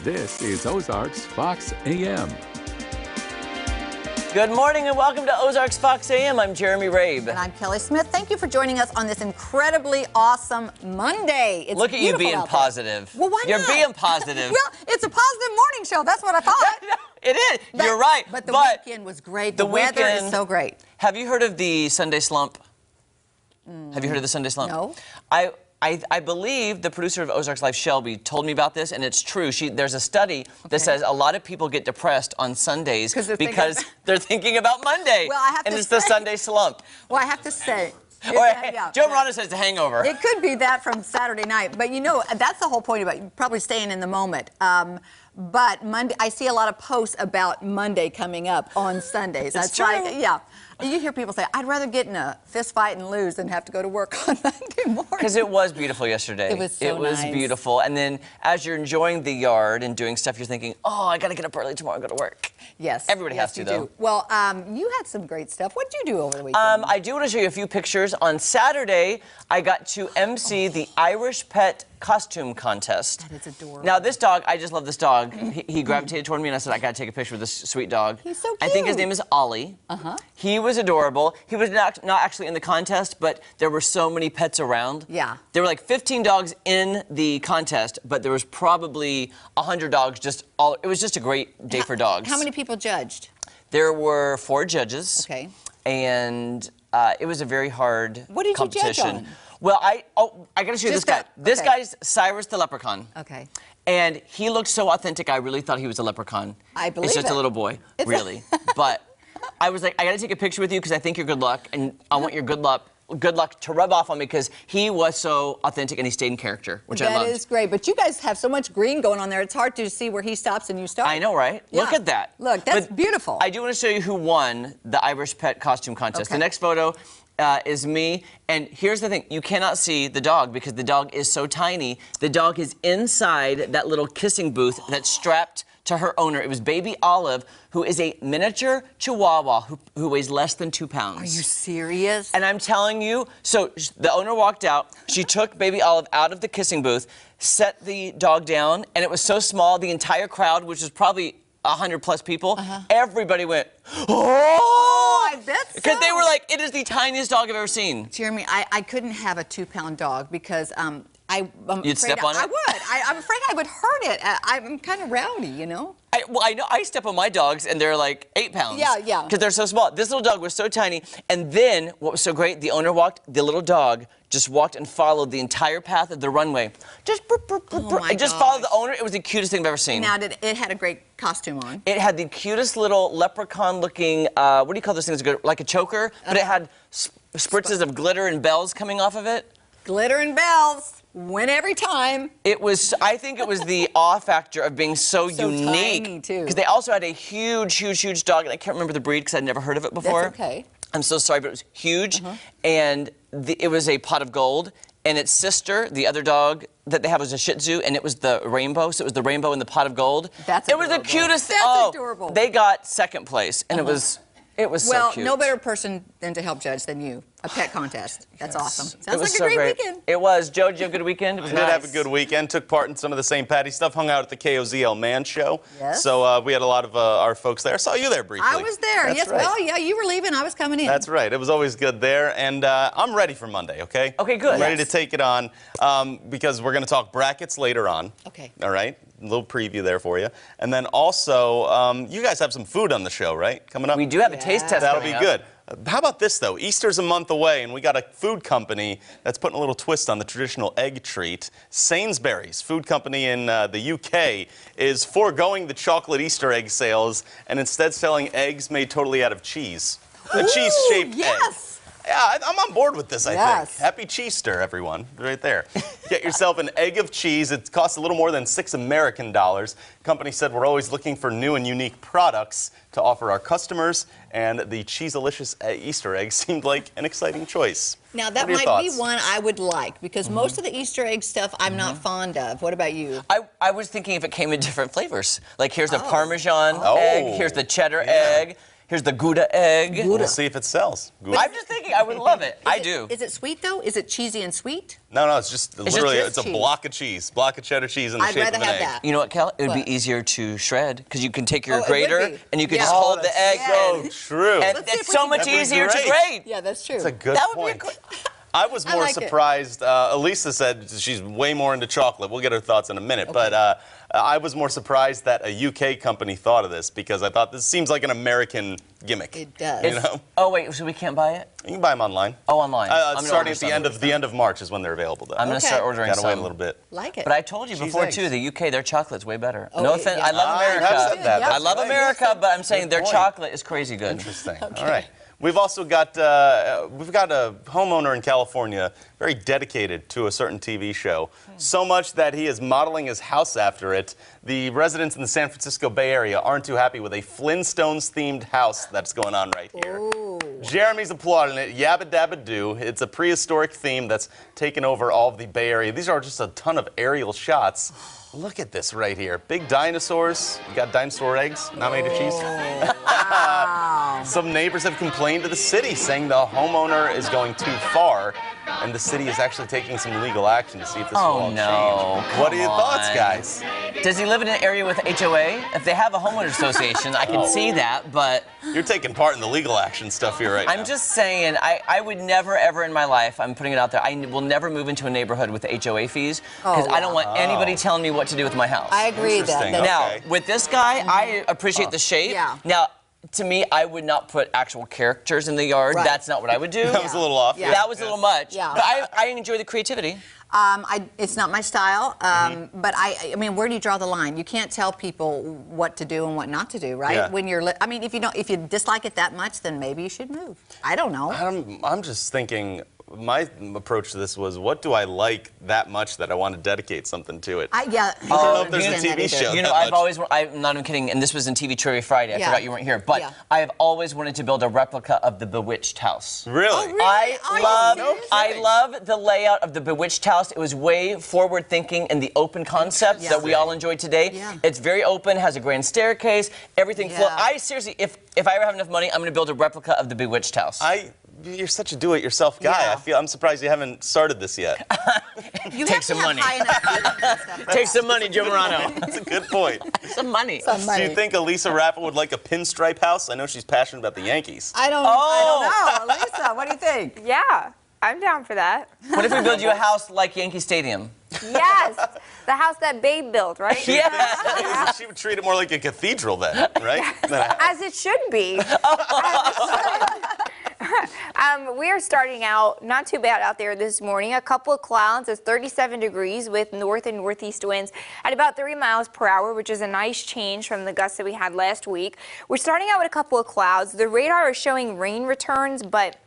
This is Ozarks Fox AM. Good morning and welcome to Ozarks Fox AM. I'm Jeremy Rabe. And I'm Kelly Smith. Thank you for joining us on this incredibly awesome Monday. It's Look at you being out there. positive. Well, why You're not? being positive. Well, it's a positive morning show. That's what I thought. It is. You're right. But the weekend was great. The weather weekend is so great. Have you heard of the Sunday slump? Have you heard of the Sunday slump? No. I believe the producer of Ozarks Life, Shelby, told me about this, and it's true. There's a study that says a lot of people get depressed on Sundays because they're thinking about Monday. Well, I have and to it's the Sunday slump. Well, I have to say. Joe Morano says the hangover. It could be that from Saturday night, but you know, that's the whole point about you probably staying in the moment. But Monday, I see a lot of posts about Monday coming up on Sundays. It's true. You hear people say, I'd rather get in a fist fight and lose than have to go to work on Monday morning. Because it was beautiful yesterday. It was so nice. Beautiful. And then as you're enjoying the yard and doing stuff, you're thinking, oh, I got to get up early tomorrow and go to work. Yes. Everybody has to, though. Do. Well, you had some great stuff. What did you do over the weekend? I do want to show you a few pictures. On Saturday, I got to MC the Irish Pet Costume Contest. That is adorable. Now, this dog, I just love this dog. He gravitated toward me, and I said, I got to take a picture with this sweet dog. He's so cute. I think his name is Ollie. He was adorable. He was not actually in the contest, but there were so many pets around. Yeah. There were like 15 dogs in the contest, but there was probably 100 dogs it was just a great day for dogs. How many people judged? There were 4 judges. Okay. And it was a very hard competition. What did you judge on? Well, I got to show you this guy. This guy's Cyrus the leprechaun. Okay. And he looked so authentic, I really thought he was a leprechaun. I believe It's just a little boy, really. But I was like, I got to take a picture with you because I think you're good luck, and I want your good luck to rub off on me because he was so authentic and he stayed in character, which I loved. That is great. But you guys have so much green going on there. It's hard to see where he stops and you start. I know, right? Yeah. Look at that. Look, that's beautiful. I do want to show you who won the Irish Pet Costume Contest. Okay. The next photo is me. And here's the thing. You cannot see the dog because the dog is so tiny. The dog is inside that little kissing booth that's strapped to her owner. It was baby Olive, who is a miniature Chihuahua who weighs less than 2 pounds. Are you serious? And I'm telling you, so the owner walked out. She took baby Olive out of the kissing booth, set the dog down, and it was so small, the entire crowd, which was probably 100+ people, everybody went, oh! I bet so. Because they were like, it is the tiniest dog I've ever seen. Jeremy, I couldn't have a 2-pound dog because You'd step on it? I would. I'm afraid I would hurt it. I'm kind of rowdy, you know? I know I step on my dogs and they're like 8 pounds. Yeah. Because they're so small. This little dog was so tiny. And then what was so great, the owner the little dog just walked and followed the entire path of the runway. Just followed the owner. It was the cutest thing I've ever seen. Now, it had a great costume on. It had the cutest little leprechaun-looking, what do you call those things? Like a choker, but it had spritzes of glitter and bells coming off of it. Glitter and bells. Win every time. I think it was the awe factor of being so unique. Tiny, too. Because they also had a huge dog, and I can't remember the breed because I'd never heard of it before. That's okay. I'm so sorry, but it was huge, and it was a pot of gold. And its sister, the other dog that they have, was a Shih Tzu, and it was the rainbow. So it was the rainbow in the pot of gold. That's adorable. It was the cutest. That's adorable. They got second place, and it was so cute. Well, no better person than to help judge than you. A pet contest. That's awesome. Sounds like a so great weekend. It was. Joe, did you have a good weekend? It was I did have a good weekend. Took part in some of the St. Patty stuff. Hung out at the KOZL Man Show. Yes. So we had a lot of our folks there. Saw you there briefly. I was there. That's yes. right. Well, yeah, you were leaving. I was coming in. That's right. It was always good there. And I'm ready for Monday, okay? Okay, good. I'm ready to take it on because we're going to talk brackets later on. Okay. All right? A little preview there for you. And then also, you guys have some food on the show, right? Coming up? We do have a taste test That'll coming be up. good. How about this, though? Easter's a month away, and we got a food company that's putting a little twist on the traditional egg treat. Sainsbury's, food company in the UK, is foregoing the chocolate Easter egg sales and instead selling eggs made totally out of cheese. A cheese-shaped egg. Yeah, I'm on board with this, I think. Happy Cheester, everyone. Right there. Get yourself an egg of cheese. It costs a little more than $6 American. The company said we're always looking for new and unique products to offer our customers, and the Cheeselicious Easter egg seemed like an exciting choice. Now, that might be one I would like, because most of the Easter egg stuff I'm not fond of. What about you? I was thinking if it came in different flavors. Like, here's the Parmesan egg, here's the cheddar egg. Here's the Gouda egg. We'll see if it sells. Gouda. I'm just thinking I would love it. I do. Is it sweet though? Is it cheesy and sweet? No, it's just literally, just it's a cheese. block of cheese, block of cheddar cheese in the I'd shape rather of an have egg. that. You know what, Kel? It would What? be easier to shred because you can take your Oh, it would grater be. and you can Yeah. just Oh, hold the egg. So and true. and Let's see it's if we so can- much That'd be easier to great. grate. Yeah, that's true. That's a good That would point. be a good. I was more like it. surprised. Elisa said she's way more into chocolate. We'll get her thoughts in a minute. But I was more surprised that a UK company thought of this because I thought this seems like an American gimmick. It does. You know? Oh wait, so we can't buy it? You can buy them online. Oh, online. I'm gonna Starting order at some. the end of March is when they're available. Though. I'm gonna Okay. start ordering Gotta some. wait a little bit. Like it. But I told you Cheese before eggs. too, the UK, their chocolate's way better. Oh, No yeah. offense, I love I America. have said that. Yeah. I That's love right. America, but I'm saying Good their point. chocolate is crazy good. Interesting. All right. We've also got a homeowner in California very dedicated to a certain TV show, so much that he is modeling his house after it. The residents in the San Francisco Bay Area aren't too happy with a Flintstones-themed house that's going on right here. Ooh. Jeremy's applauding it. Yabba dabba doo. It's a prehistoric theme that's taken over all of the Bay Area. These are just a ton of aerial shots. Look at this right here. Big dinosaurs. You got dinosaur eggs, not made of cheese. Wow. Some neighbors have complained to the city, saying the homeowner is going too far, and the city is actually taking some legal action to see if this will all no. change. What are your Come thoughts, on. guys? Does he live in an area with HOA? If they have a homeowners association, I can see that, but You're taking part in the legal action stuff here right now. I'm just saying, I would never, ever in my life, I'm putting it out there, I will never move into a neighborhood with HOA fees because I don't want anybody telling me what to do with my house. I agree with Interesting. that. Now, Okay. with this guy, I appreciate the shape. Yeah. Now, to me, I would not put actual characters in the yard. Right. That's not what I would do. That was a little off. Yeah. That was a little much. Yeah. But I enjoy the creativity. It's not my style, but I mean, where do you draw the line? You can't tell people what to do and what not to do, right? Yeah. When you're, I mean, if you dislike it that much, then maybe you should move. I don't know. I'm just thinking, my approach to this was, what do I like that much that I want to dedicate something to it? I don't know if there's a understand that TV either. show. You know, that much. I'm not even kidding, and this was in TV Trivia Friday. I Yeah. forgot you weren't here. But Yeah. I have always wanted to build a replica of the Bewitched house. Really? Oh, really? I love the layout of the Bewitched house. It was way forward thinking in the open concept that we all enjoyed today. Yeah. It's very open, has a grand staircase, everything full. Yeah. I seriously, if I ever have enough money, I'm going to build a replica of the Bewitched house. You're such a do-it-yourself guy. Yeah. I'm surprised you haven't started this yet. You Take have some to have money. high enough standards and stuff. Take some money, Joe Morano. That's a good point. Some money. Some Do money. you think Elisa Rappa would like a pinstripe house? I know she's passionate about the Yankees. I don't know. Lisa, what do you think? Yeah, I'm down for that. What if we build you a house like Yankee Stadium? Yes, the house that Babe built, right? Yes. She would treat it more like a cathedral then, right? Than a house. As it should be. We are starting out not too bad out there this morning. A couple of clouds. It's 37 degrees with north and northeast winds at about 3 miles per hour, which is a nice change from the gusts that we had last week. We're starting out with a couple of clouds. The radar is showing rain returns, but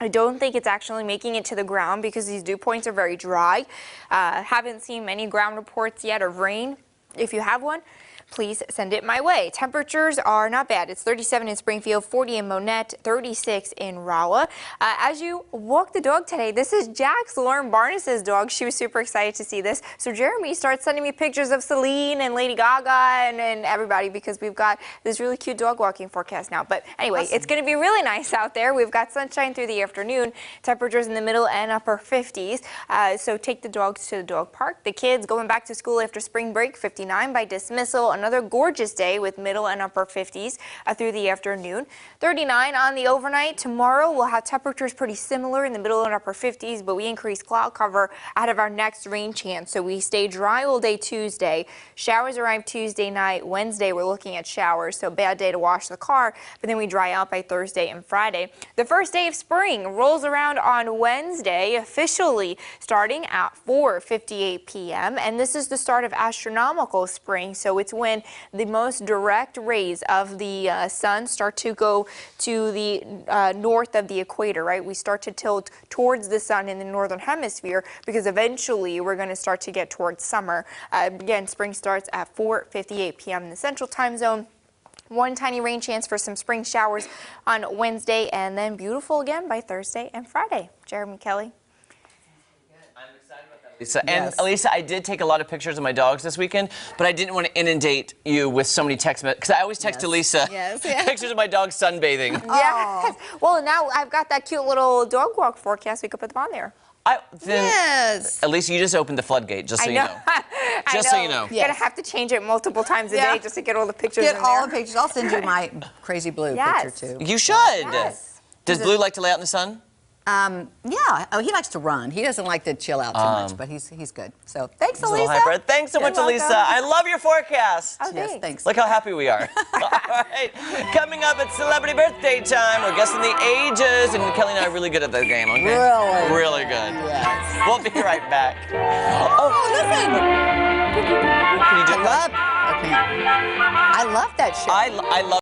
I don't think it's actually making it to the ground because these dew points are very dry. Haven't seen many ground reports yet of rain. If you have one, please send it my way. Temperatures are not bad. It's 37 in Springfield, 40 in Monette, 36 in Rolla. As you walk the dog today, this is Jax, Lauren Barnes's dog. She was super excited to see this. So Jeremy starts sending me pictures of Celine and Lady Gaga and everybody because we've got this really cute dog walking forecast now. But anyway, It's going to be really nice out there. We've got sunshine through the afternoon, temperatures in the middle and upper 50s. So take the dogs to the dog park. The kids going back to school after spring break, 59 by dismissal. Another gorgeous day with middle and upper 50s through the afternoon. 39 on the overnight. Tomorrow we'll have temperatures pretty similar in the middle and upper 50s, but we increase cloud cover out of our next rain chance. So we stay dry all day Tuesday. Showers arrive Tuesday night. Wednesday we're looking at showers, so bad day to wash the car, but then we dry out by Thursday and Friday. The first day of spring rolls around on Wednesday, officially starting at 4:58 p.m. and this is the start of astronomical spring. So it's when the most direct rays of the sun start to go to the north of the equator, right? We start to tilt towards the sun in the northern hemisphere because eventually we're going to start to get towards summer. Again, spring starts at 4:58 p.m. in the central time zone. One tiny rain chance for some spring showers on Wednesday, and then beautiful again by Thursday and Friday. Jeremy, Kelly. I'm excited about that. Lisa. Yes. And Elisa, I did take a lot of pictures of my dogs this weekend, but I didn't want to inundate you with so many text messages because I always text Elisa Yes. pictures of my dog sunbathing. Yes. Well, now I've got that cute little dog walk forecast. We could put them on there. Yes. Elisa, you just opened the floodgate, just so you know. Just so you know. You're gonna have to change it multiple times a day just to get all the pictures Get in all there. the pictures. I'll send you my crazy blue picture too. You should. Yes. Does Blue like to lay out in the sun? Yeah. Oh, he likes to run. He doesn't like to chill out too much, but he's good. So thanks, He's a little Elisa. hyper. Thanks so much, You're Elisa. welcome. I love your forecast. Oh, Yes, thanks. thanks. Look how happy we are. All right. Coming up at celebrity birthday time, we're guessing the ages, and Kelly and I are really good at the game, okay? Really? Really good. Yes. We'll be right back. Oh, listen. Can you do that? I love that show. I love